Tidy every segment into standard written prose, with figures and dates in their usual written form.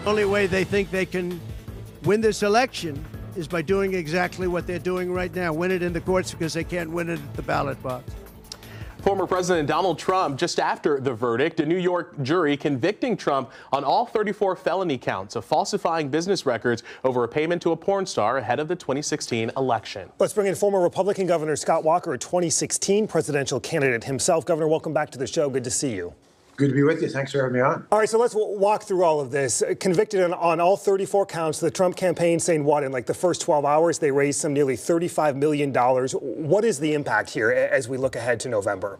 only way they think they can win this election is by doing exactly what they're doing right now, win it in the courts because they can't win it at the ballot box. Former President Donald Trump, just after the verdict, a New York jury convicting Trump on all 34 felony counts of falsifying business records over a payment to a porn star ahead of the 2016 election. Let's bring in former Republican Governor Scott Walker, a 2016 presidential candidate himself. Governor, welcome back to the show. Good to see you. Good to be with you. Thanks for having me on. All right, so let's walk through all of this. Convicted on all 34 counts, the Trump campaign saying what, in like the first 12 hours, they raised some nearly $35 million. What is the impact here as we look ahead to November?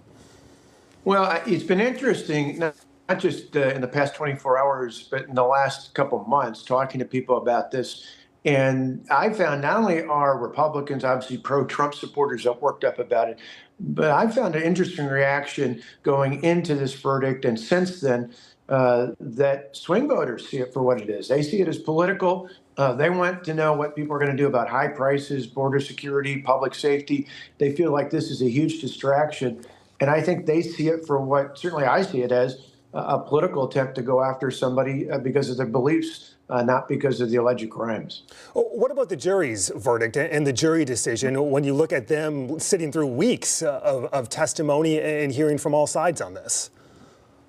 Well, it's been interesting, not just in the past 24 hours, but in the last couple of months, talking to people about this. And I found not only are Republicans, obviously pro-Trump supporters, worked up about it, but I found an interesting reaction going into this verdict and since then that swing voters see it for what it is. They see it as political. They want to know what people are going to do about high prices, border security, public safety. They feel like this is a huge distraction. And I think they see it for what certainly I see it as a political attempt to go after somebody because of their beliefs, not because of the alleged crimes. What about the jury's verdict and the jury decision when you look at them sitting through weeks of testimony and hearing from all sides on this?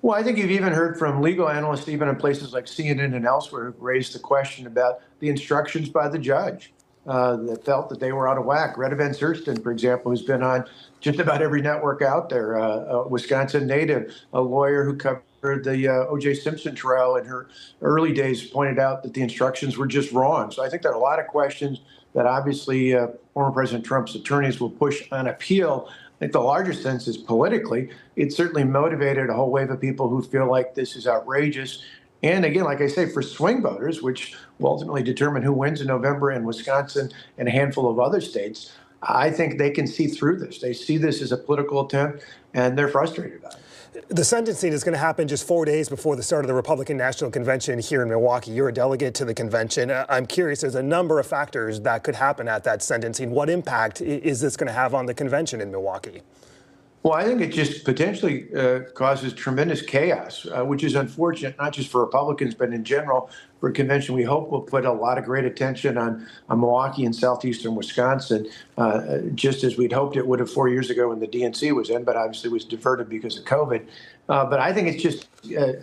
Well, I think you've even heard from legal analysts, even in places like CNN and elsewhere, who raised the question about the instructions by the judge that felt that they were out of whack. Greta Van Susteren, for example, who's been on just about every network out there, a Wisconsin native, a lawyer who covered the O.J. Simpson trial in her early days, pointed out that the instructions were just wrong. So I think there are a lot of questions that obviously former President Trump's attorneys will push on appeal. I think the larger sense is politically, it certainly motivated a whole wave of people who feel like this is outrageous. And again, like I say, for swing voters, which will ultimately determine who wins in November in Wisconsin and a handful of other states, I think they can see through this. They see this as a political attempt, and they're frustrated about it. The sentencing is going to happen just 4 days before the start of the Republican National Convention here in Milwaukee. You're a delegate to the convention. I'm curious, there's a number of factors that could happen at that sentencing. What impact is this going to have on the convention in Milwaukee? Well, I think it just potentially causes tremendous chaos, which is unfortunate, not just for Republicans, but in general for a convention we hope will put a lot of great attention on Milwaukee and southeastern Wisconsin, just as we'd hoped it would have 4 years ago when the DNC was in, but obviously was diverted because of COVID. But I think it's just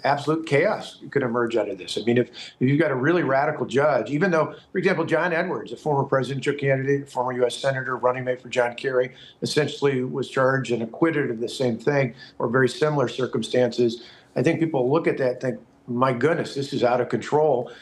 absolute chaos could emerge out of this. I mean, if you've got a really radical judge, even though, for example, John Edwards, a former presidential candidate, former U.S. senator, running mate for John Kerry, essentially was charged and acquitted of the same thing or very similar circumstances. I think people look at that and think, my goodness, this is out of control.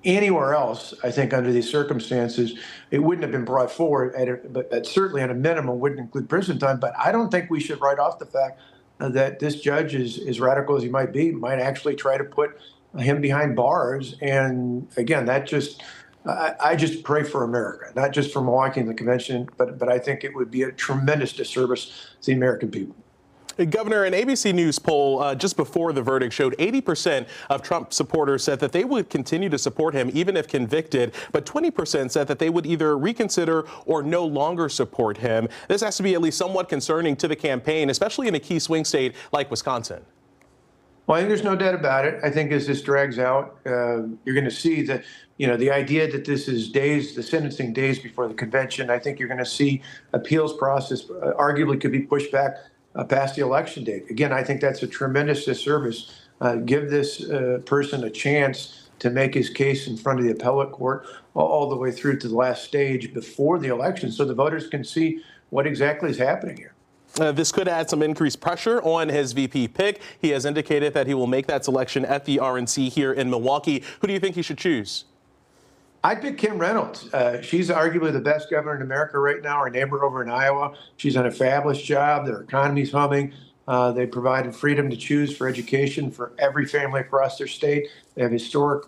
Anywhere else, I think under these circumstances, it wouldn't have been brought forward, but certainly at a minimum wouldn't include prison time. But I don't think we should write off the fact that this judge, as radical as he might be, might actually try to put him behind bars. And again, that just, I just pray for America, not just for Milwaukee and the convention, but I think it would be a tremendous disservice to the American people. Governor, an ABC News poll just before the verdict showed 80% of Trump supporters said that they would continue to support him even if convicted, but 20% said that they would either reconsider or no longer support him. This has to be at least somewhat concerning to the campaign, especially in a key swing state like Wisconsin. Well, I think there's no doubt about it. I think as this drags out, you're going to see that, the idea that this is the sentencing days before the convention, I think you're going to see appeals process arguably could be pushed back past the election date. Again, I think that's a tremendous disservice. Give this person a chance to make his case in front of the appellate court all the way through to the last stage before the election so the voters can see what exactly is happening here. This could add some increased pressure on his VP pick. He has indicated that he will make that selection at the RNC here in Milwaukee. Who do you think he should choose? I'd pick Kim Reynolds. She's arguably the best governor in America right now, our neighbor over in Iowa. She's done a fabulous job. Their economy's humming. They provided freedom to choose for education for every family across their state. They have historic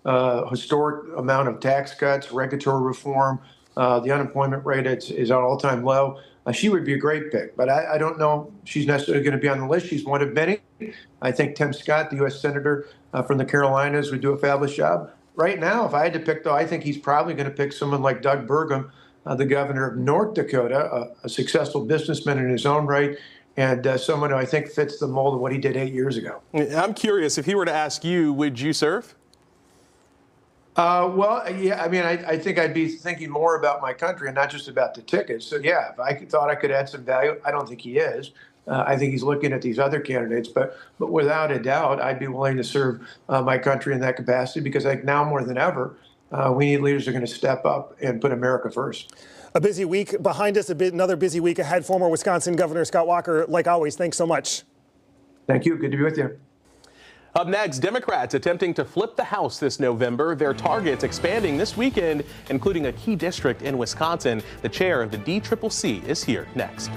amount of tax cuts, regulatory reform. The unemployment rate is at an all-time low. She would be a great pick, but I don't know she's necessarily going to be on the list. She's one of many. I think Tim Scott, the U.S. Senator from the Carolinas, would do a fabulous job. Right now, if I had to pick, though, I think he's probably going to pick someone like Doug Burgum, the governor of North Dakota, a successful businessman in his own right, and someone who I think fits the mold of what he did 8 years ago. I'm curious, if he were to ask you, would you serve? Well, yeah, I mean, I think I'd be thinking more about my country and not just about the tickets. So, yeah, if I thought I could add some value, I don't think he is. I think he's looking at these other candidates, but without a doubt, I'd be willing to serve my country in that capacity, because I think now more than ever, we need leaders who are going to step up and put America first. A busy week behind us, another busy week ahead. Former Wisconsin Governor Scott Walker, like always, thanks so much. Thank you. Good to be with you. Up next, Democrats attempting to flip the House this November. Their targets expanding this weekend, including a key district in Wisconsin. The chair of the DCCC is here next.